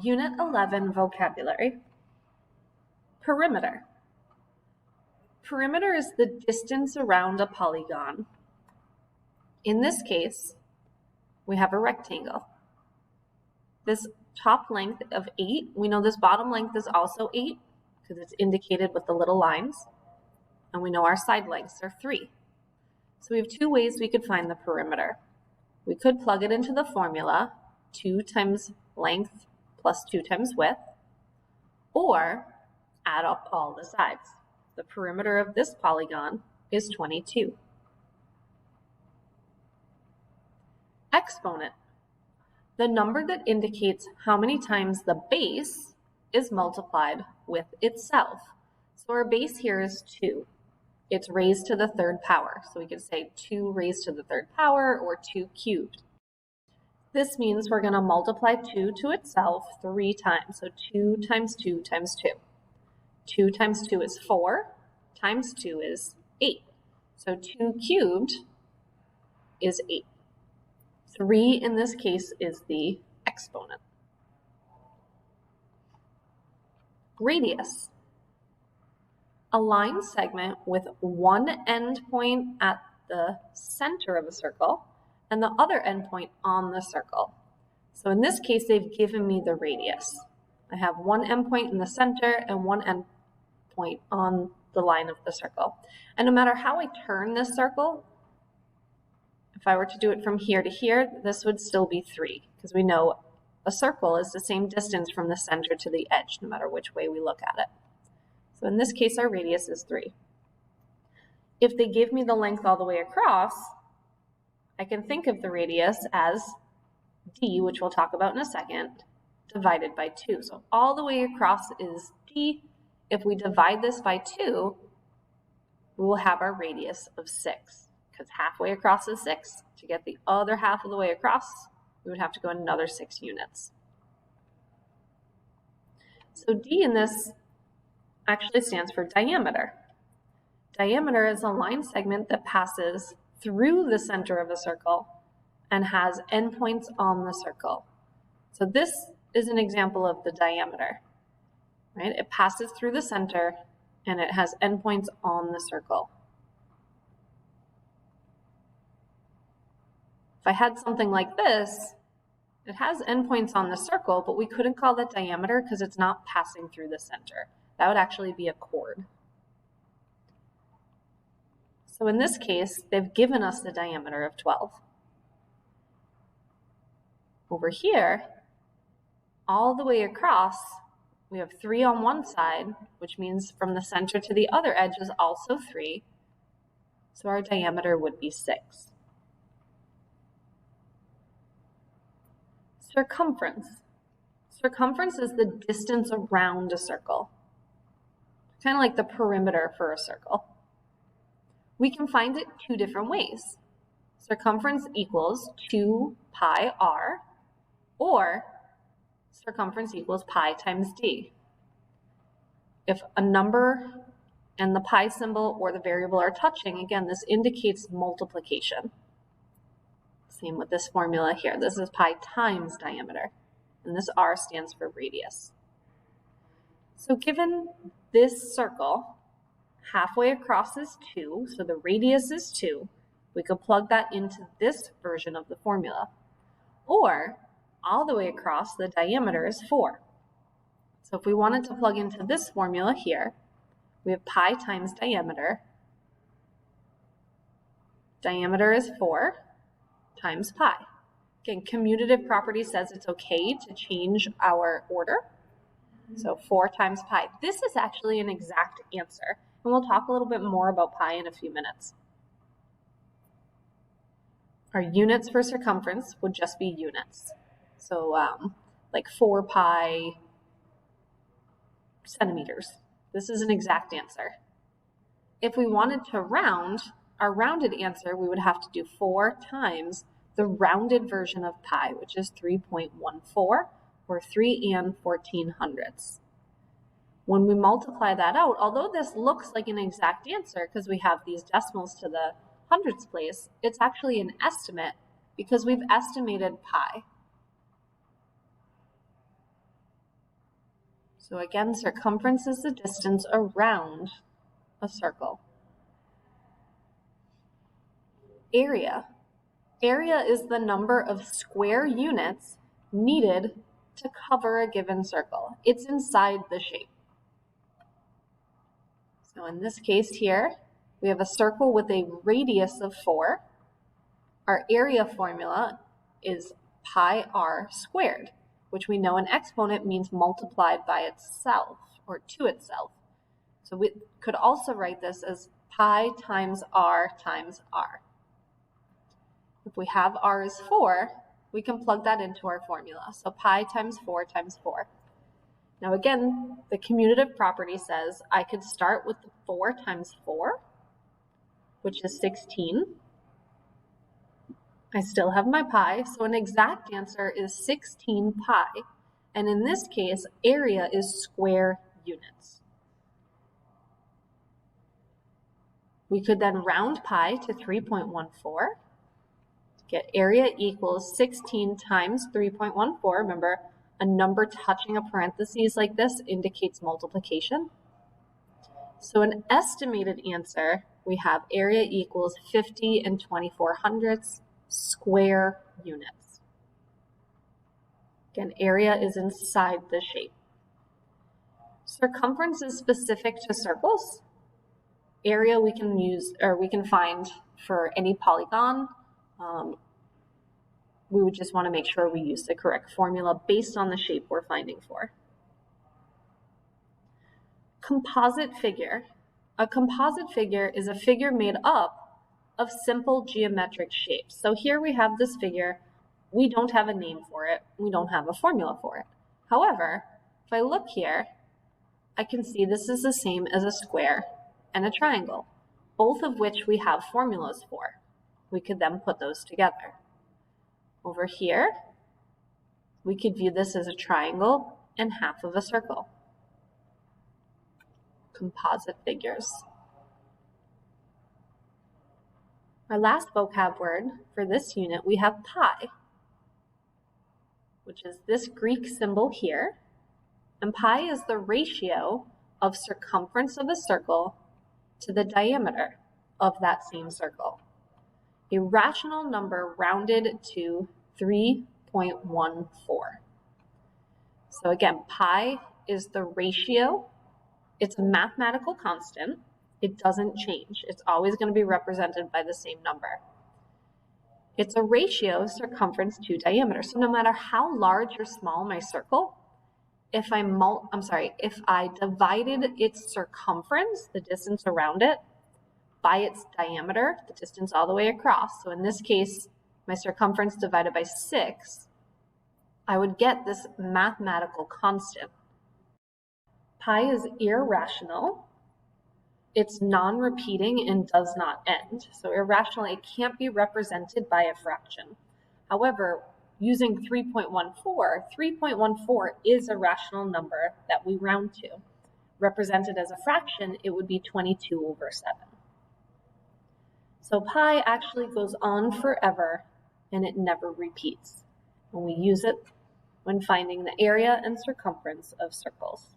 Unit 11 Vocabulary. Perimeter. Perimeter is the distance around a polygon. In this case, we have a rectangle. This top length of 8, we know this bottom length is also 8 because it's indicated with the little lines. And we know our side lengths are 3. So we have two ways we could find the perimeter. We could plug it into the formula, 2 times length plus 2 times width, or add up all the sides. The perimeter of this polygon is 22. Exponent. The number that indicates how many times the base is multiplied with itself. So our base here is 2. It's raised to the third power. So we could say 2 raised to the third power or 2 cubed. This means we're going to multiply 2 to itself 3 times. So 2 times 2 times 2. 2 times 2 is 4, times 2 is 8. So 2 cubed is 8. 3 in this case is the exponent. Radius. A line segment with one endpoint at the center of a circle and the other endpoint on the circle. So in this case, they've given me the radius. I have one endpoint in the center and one endpoint on the line of the circle. And no matter how I turn this circle, if I were to do it from here to here, this would still be 3, because we know a circle is the same distance from the center to the edge, no matter which way we look at it. So in this case, our radius is 3. If they give me the length all the way across, I can think of the radius as d, which we'll talk about in a second, divided by 2. So all the way across is d. If we divide this by 2, we will have our radius of 6, because halfway across is 6. To get the other half of the way across, we would have to go another 6 units. So d in this actually stands for diameter. Diameter is a line segment that passes through the center of a circle and has endpoints on the circle. So this is an example of the diameter, right? It passes through the center and it has endpoints on the circle. If I had something like this, it has endpoints on the circle, but we couldn't call that diameter because it's not passing through the center. That would actually be a chord. So in this case, they've given us the diameter of 12. Over here, all the way across, we have 3 on one side, which means from the center to the other edge is also 3. So our diameter would be 6. Circumference. Circumference is the distance around a circle. Kind of like the perimeter for a circle. We can find it 2 different ways. Circumference equals 2 pi r, or circumference equals pi times d. If a number and the pi symbol or the variable are touching, again, this indicates multiplication. Same with this formula here. This is pi times diameter, and this r stands for radius. So given this circle, halfway across is 2, so the radius is 2. We could plug that into this version of the formula. Or, all the way across, the diameter is 4. So if we wanted to plug into this formula here, we have pi times diameter. Diameter is 4 times pi. Again, commutative property says it's okay to change our order. So 4 times pi. This is actually an exact answer. And we'll talk a little bit more about pi in a few minutes. Our units for circumference would just be units. So like 4 pi centimeters. This is an exact answer. If we wanted to round, our rounded answer, we would have to do 4 times the rounded version of pi, which is 3.14, or 3 and 1400ths. When we multiply that out, although this looks like an exact answer because we have these decimals to the hundredths place, it's actually an estimate because we've estimated pi. So again, circumference is the distance around a circle. Area. Area is the number of square units needed to cover a given circle. It's inside the shape. So in this case here, we have a circle with a radius of 4. Our area formula is pi r squared, which we know an exponent means multiplied by itself or to itself. So we could also write this as pi times r times r. If we have r is 4, we can plug that into our formula. So pi times 4 times 4. Now again, the commutative property says I could start with the 4 times 4, which is 16. I still have my pi, so an exact answer is 16 pi. And in this case, area is square units. We could then round pi to 3.14 to get area equals 16 times 3.14. Remember, a number touching a parentheses like this indicates multiplication. So an estimated answer, we have area equals 50 and 24/100 square units. Again, area is inside the shape. Circumference is specific to circles. Area we can use, or we can find for any polygon. We would just want to make sure we use the correct formula based on the shape we're finding for. Composite figure. A composite figure is a figure made up of simple geometric shapes. So here we have this figure. We don't have a name for it. We don't have a formula for it. However, if I look here, I can see this is the same as a square and a triangle, both of which we have formulas for. We could then put those together. Over here, we could view this as a triangle and half of a circle. Composite figures. Our last vocab word for this unit, we have pi, which is this Greek symbol here. And pi is the ratio of circumference of a circle to the diameter of that same circle. A rational number rounded to 3.14. So again, pi is the ratio. It's a mathematical constant. It doesn't change. It's always going to be represented by the same number. It's a ratio of circumference to diameter. So no matter how large or small my circle, if I divided its circumference, the distance around it, by its diameter, the distance all the way across, so in this case, my circumference divided by 6, I would get this mathematical constant. Pi is irrational. It's non-repeating and does not end. So irrational, it can't be represented by a fraction. However, using 3.14 is a rational number that we round to. Represented as a fraction, it would be 22/7. So pi actually goes on forever and it never repeats. And we use it when finding the area and circumference of circles.